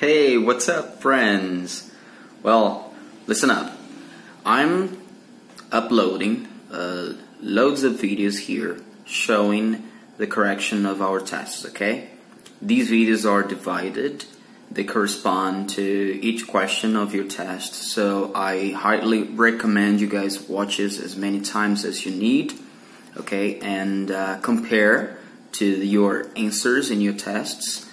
Hey, what's up, friends? Well, listen up. I'm uploading loads of videos here showing the correction of our tests, okay? These videos are divided. They correspond to each question of your test, so I highly recommend you guys watch this as many times as you need, okay? And compare to your answers in your tests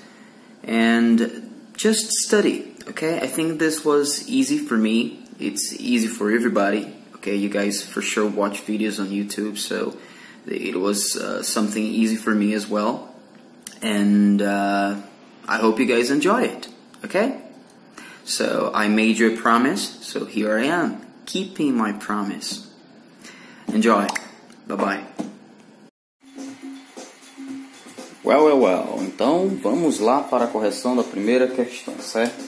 and just study, okay? I think this was easy for me. It's easy for everybody, okay? You guys for sure watch videos on YouTube, so it was something easy for me as well. And I hope you guys enjoy it, okay? So I made you a promise, so here I am, keeping my promise. Enjoy. Bye-bye. Well. Então, vamos lá para a correção da primeira questão, certo?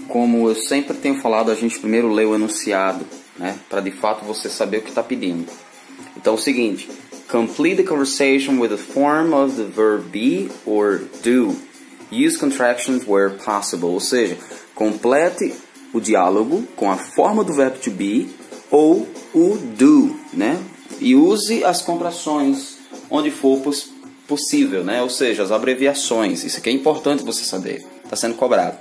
Como eu sempre tenho falado, a gente primeiro lê o enunciado, né? Para de fato você saber o que está pedindo. Então é o seguinte: complete the conversation with the form of the verb be or do. Use contractions where possible. Ou seja, complete o diálogo com a forma do verbo to be ou o do, né? E use as contrações onde for possível, né? Ou seja, as abreviações. Isso aqui é importante você saber. Está sendo cobrado.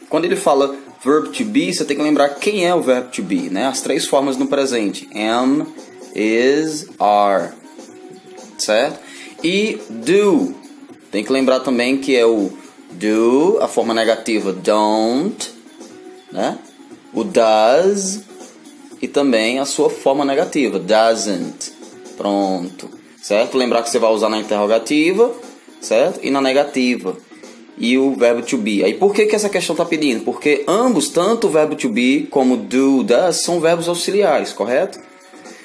Quando ele fala verb to be, você tem que lembrar quem é o verbo to be, né? As três formas no presente: am, is, are, certo? E do, tem que lembrar também que é o do, a forma negativa don't, né? O does e também a sua forma negativa doesn't. Pronto. Certo? Lembrar que você vai usar na interrogativa, certo? E na negativa. E o verbo to be. Aí por que essa questão está pedindo? Porque ambos, tanto o verbo to be como do, does, são verbos auxiliares, correto?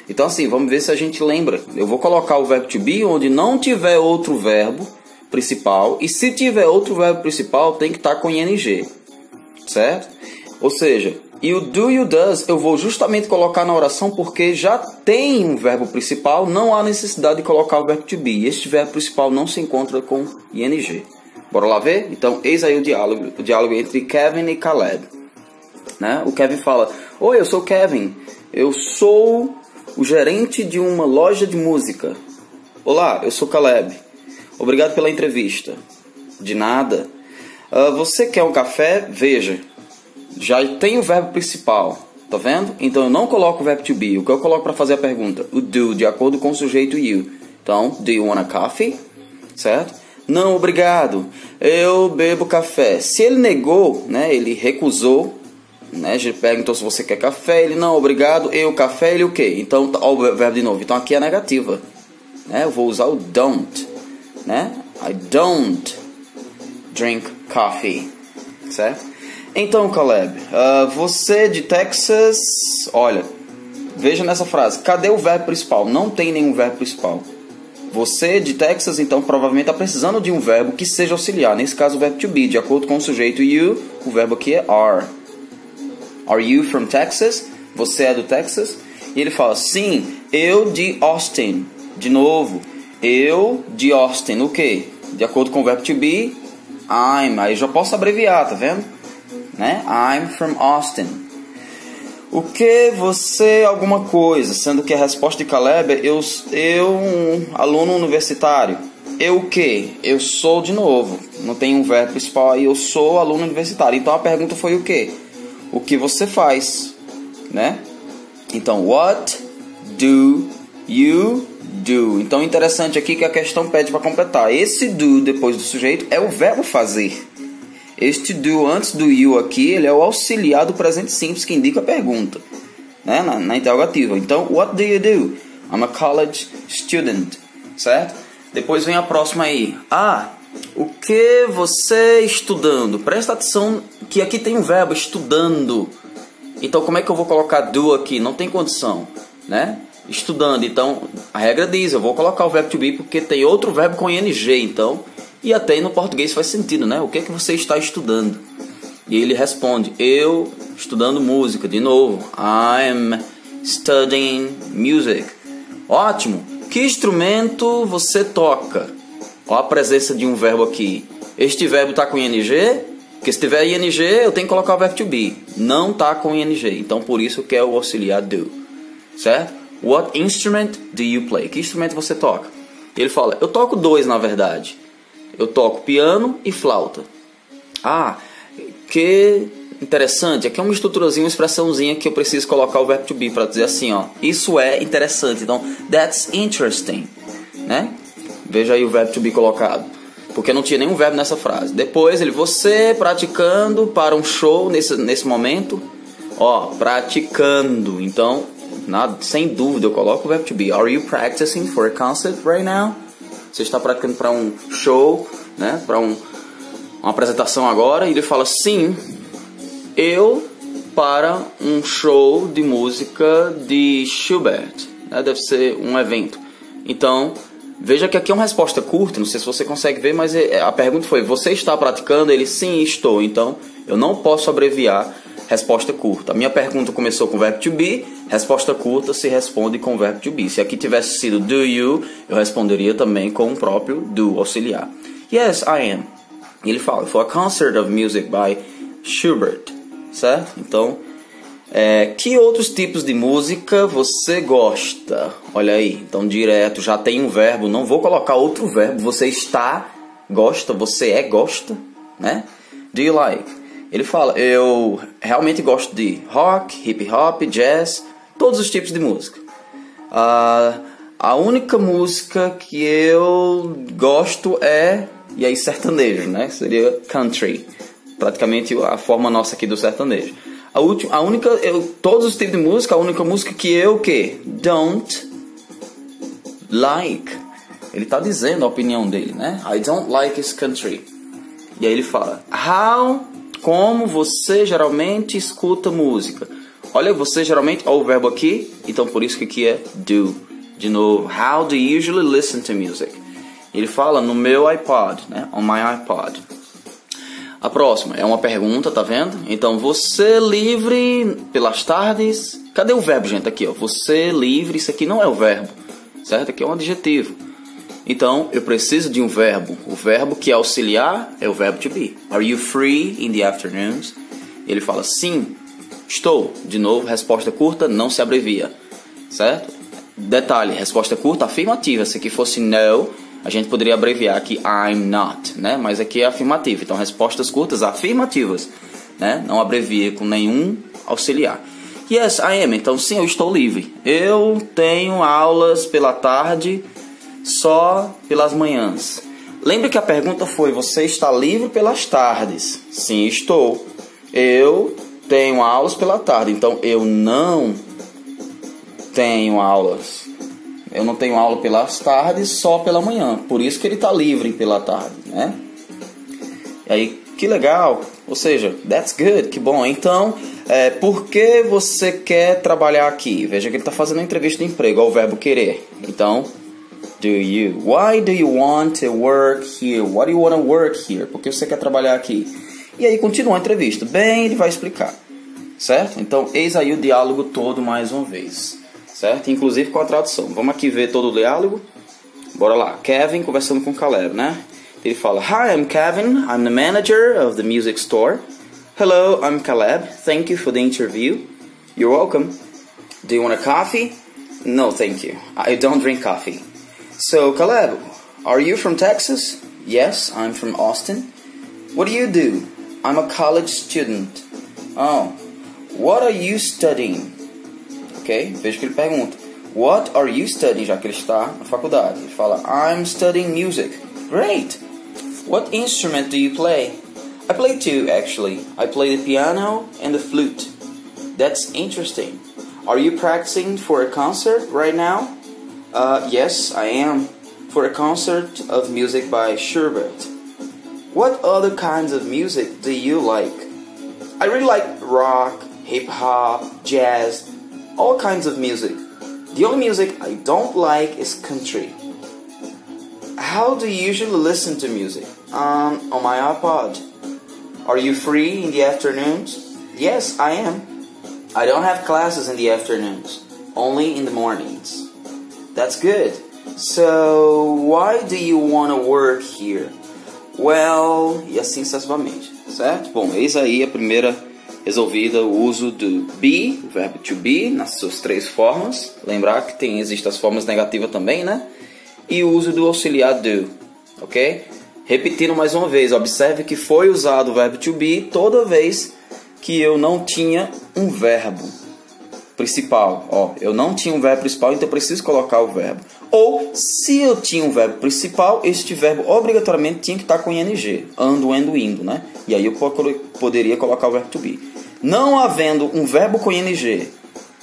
Então assim, vamos ver se a gente lembra. Eu vou colocar o verbo to be onde não tiver outro verbo principal. E se tiver outro verbo principal, tem que estar com ing. Certo? Ou seja, e o do e o does eu vou justamente colocar na oração porque já tem um verbo principal, não há necessidade de colocar o verbo to be. Este verbo principal não se encontra com ing. Bora lá ver? Então, eis aí o diálogo entre Kevin e Caleb. Né? O Kevin fala: oi, eu sou Kevin, eu sou o gerente de uma loja de música. Olá, eu sou Caleb, obrigado pela entrevista. De nada. Você quer um café? Veja, já tem o verbo principal, tá vendo? Então eu não coloco o verbo to be. O que eu coloco para fazer a pergunta? O do, de acordo com o sujeito you. Então, do you want a coffee? Certo? Não, obrigado, eu bebo café. Se ele negou, né, ele recusou, né, ele perguntou se você quer café, ele não, obrigado, eu café, ele o quê? Então, ó, o verbo de novo. Então aqui é negativa, né? Eu vou usar o don't, né? I don't drink coffee, certo? Então, Caleb, você de Texas, olha, veja nessa frase, cadê o verbo principal? Não tem nenhum verbo principal. Você de Texas, então, provavelmente está precisando de um verbo que seja auxiliar. Nesse caso, o verbo to be, de acordo com o sujeito you, o verbo aqui é are. Are you from Texas? Você é do Texas? E ele fala, sim, eu de Austin. De novo, eu de Austin, o quê? De acordo com o verbo to be, I'm. Aí já posso abreviar, tá vendo? Né? I'm from Austin. O que você alguma coisa, sendo que a resposta de Caleb é eu um aluno universitário. Eu o que? Eu sou de novo. Não tem um verbo principal aí, eu sou aluno universitário. Então a pergunta foi o que? O que você faz, né? Então, what do you do? Então interessante aqui que a questão pede para completar. Esse do depois do sujeito é o verbo fazer. Este do antes do you aqui, ele é o auxiliar do presente simples que indica a pergunta, né? Na interrogativa. Então, what do you do? I'm a college student, certo? Depois vem a próxima aí. O que você estudando? Presta atenção que aqui tem um verbo, estudando. Então, como é que eu vou colocar do aqui? Não tem condição, né? Estudando. Então, a regra diz, eu vou colocar o verbo to be porque tem outro verbo com ing, então... E até no português faz sentido, né? O que é que você está estudando? E ele responde, eu estudando música. De novo, I'm studying music. Ótimo. Que instrumento você toca? Olha a presença de um verbo aqui. Este verbo está com ing? Porque se tiver ing, eu tenho que colocar o verbo to be. Não tá com ing, então por isso que é o auxiliar do. Certo? What instrument do you play? Que instrumento você toca? Ele fala, eu toco 2 na verdade. Eu toco piano e flauta. Ah, que interessante. Aqui é uma estruturazinha, uma expressãozinha que eu preciso colocar o verbo to be para dizer assim, ó. Isso é interessante. Então, that's interesting, né? Veja aí o verbo to be colocado. Porque não tinha nenhum verbo nessa frase. Depois ele, você praticando para um show nesse momento. Ó, praticando. Então, sem dúvida eu coloco o verbo to be. Are you practicing for a concert right now? Você está praticando para um show, né? Para uma apresentação agora. E ele fala, sim, eu para um show de música de Schubert, né? Deve ser um evento. Então, veja que aqui é uma resposta curta, não sei se você consegue ver, mas a pergunta foi, você está praticando? Ele, sim, estou. Então, eu não posso abreviar resposta curta. A minha pergunta começou com o verbo to be, resposta curta se responde com o verbo to be. Se aqui tivesse sido do you, eu responderia também com o próprio do, auxiliar. Yes, I am. E ele fala, for a concert of music by Schubert. Certo? Então, que outros tipos de música você gosta? Olha aí, então direto, já tem um verbo, não vou colocar outro verbo. Você está, gosta, você gosta, né? Do you like? Ele fala, eu realmente gosto de rock, hip hop, jazz, todos os tipos de música. A única música que eu gosto e aí sertanejo, né? Seria country. Praticamente a forma nossa aqui do sertanejo. Todos os tipos de música, a única música que eu don't like. Ele está dizendo a opinião dele, né? I don't like is country. E aí ele fala, como você geralmente escuta música? Olha, você geralmente, olha o verbo aqui, então por isso que aqui é do. De novo, how do you usually listen to music? Ele fala no meu iPod, né? On my iPod. A próxima é uma pergunta, tá vendo? Então, você livre pelas tardes... Cadê o verbo, gente? Aqui, ó. Você livre, isso aqui não é o verbo, certo? Aqui é um adjetivo. Então, eu preciso de um verbo. O verbo que é auxiliar é o verbo to be. Are you free in the afternoons? Ele fala, sim, estou. De novo, resposta curta, não se abrevia, certo? Detalhe, resposta curta, afirmativa. Se aqui fosse no... a gente poderia abreviar aqui I'm not, né? Mas aqui é afirmativo. Então, respostas curtas afirmativas, né? Não abrevia com nenhum auxiliar. Yes, I am. Então, sim, eu estou livre. Eu tenho aulas pela tarde, só pelas manhãs. Lembre que a pergunta foi, você está livre pelas tardes? Sim, estou. Eu tenho aulas pela tarde. Então, eu não tenho aulas. Eu não tenho aula pelas tardes, só pela manhã. Por isso que ele está livre pela tarde, né? E aí, que legal. Ou seja, that's good, que bom. Então, por que você quer trabalhar aqui? Veja que ele está fazendo uma entrevista de emprego, ao verbo querer. Então, do you? Why do you want to work here? Why do you want to work here? Por que você quer trabalhar aqui? E aí, continua a entrevista. Bem, ele vai explicar. Certo? Então, eis aí o diálogo todo mais uma vez. Certo? Inclusive com a tradução. Vamos aqui ver todo o diálogo. Bora lá. Kevin conversando com Caleb, né? Ele fala, Hi, I'm Kevin. I'm the manager of the music store. Hello, I'm Caleb. Thank you for the interview. You're welcome. Do you want a coffee? No, thank you. I don't drink coffee. So, Caleb, are you from Texas? Yes, I'm from Austin. What do you do? I'm a college student. Oh, what are you studying? Ok, veja que ele pergunta, what are you studying? Já que ele está na faculdade. Ele fala, I'm studying music. Great. What instrument do you play? I play two, actually. I play the piano and the flute. That's interesting. Are you practicing for a concert right now? Yes, I am. For a concert of music by Schubert. What other kinds of music do you like? I really like rock, hip-hop, jazz, all kinds of music. The only music I don't like is country. How do you usually listen to music? On my iPod. Are you free in the afternoons? Yes, I am. I don't have classes in the afternoons, only in the mornings. That's good. So, why do you want to work here? Well, e assim sucessivamente, certo? Bom, eis aí a primeira resolvida, o uso do be, o verbo to be, nas suas 3 formas. Lembrar que existem as formas negativas também, né? E o uso do auxiliar do, ok? Repetindo mais uma vez, observe que foi usado o verbo to be toda vez que eu não tinha um verbo principal. Ó, eu não tinha um verbo principal, então eu preciso colocar o verbo. Ou, se eu tinha um verbo principal, este verbo obrigatoriamente tinha que estar com ing. Ando, indo, né? E aí eu poderia colocar o verbo to be. Não havendo um verbo com ing,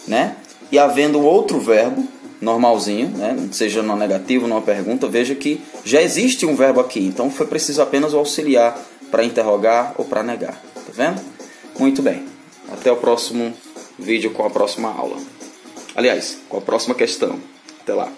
né? E havendo outro verbo, normalzinho, né? Seja no negativo, numa pergunta, veja que já existe um verbo aqui. Então foi preciso apenas o auxiliar para interrogar ou para negar. Tá vendo? Muito bem. Até o próximo vídeo com a próxima aula. Aliás, com a próxima questão. Até lá.